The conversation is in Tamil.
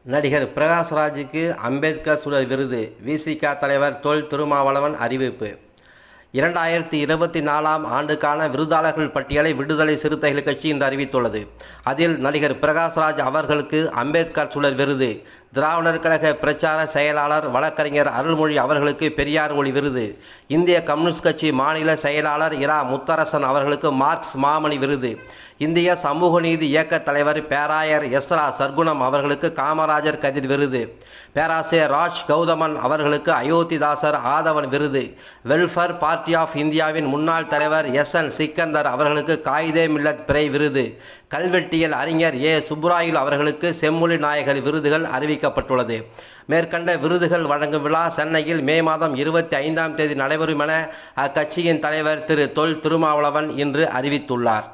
நடிகர் பிரகாஷ்ராஜுக்கு அம்பேத்கர் சுடர் விருது. விசிக தலைவர் தொல் திருமாவளவன் அறிவிப்பு. 2024ஆம் ஆண்டுக்கான விருதாளர்கள் பட்டியலை விடுதலை சிறுத்தைகள் கட்சி இன்று அறிவித்துள்ளது. அதில் நடிகர் பிரகாஷ்ராஜ் அவர்களுக்கு அம்பேத்கர் சுடர் விருது, திராவிடர் கழக பிரச்சார செயலாளர் வழக்கறிஞர் அருள்மொழி அவர்களுக்கு பெரியார் ஒளி விருது, இந்திய கம்யூனிஸ்ட் கட்சி மாநில செயலாளர் இரா முத்தரசன் அவர்களுக்கு மார்க்ஸ் மாமணி விருது, இந்திய சமூக நீதி இயக்க தலைவர் பேராயர் எஸ்ரா சர்க்குணம் அவர்களுக்கு காமராஜர் கதிர் விருது, பேராசிரியர் ராஜ் கௌதமன் அவர்களுக்கு அயோத்திதாசர் ஆதவன் விருது, வெல்ஃபேர் பார்ட்டி ஆஃப் இந்தியாவின் முன்னாள் தலைவர் எஸ்என் சிக்கந்தர் அவர்களுக்கு காயிதே மில்லத் பிறை விருது, கல்வெட்டியல் அறிஞர் ஏ சுப்புராயுல் அவர்களுக்கு செம்மொழி நாயகர் விருதுகள் அறிவிக்கப்பட்டுள்ளது. மேற்கண்ட விருதுகள் வழங்கும் விழா சென்னையில் மே மாதம் 25ஆம் தேதி நடைபெறும் என அக்கட்சியின் தலைவர் திரு தொல் திருமாவளவன் இன்று அறிவித்துள்ளார்.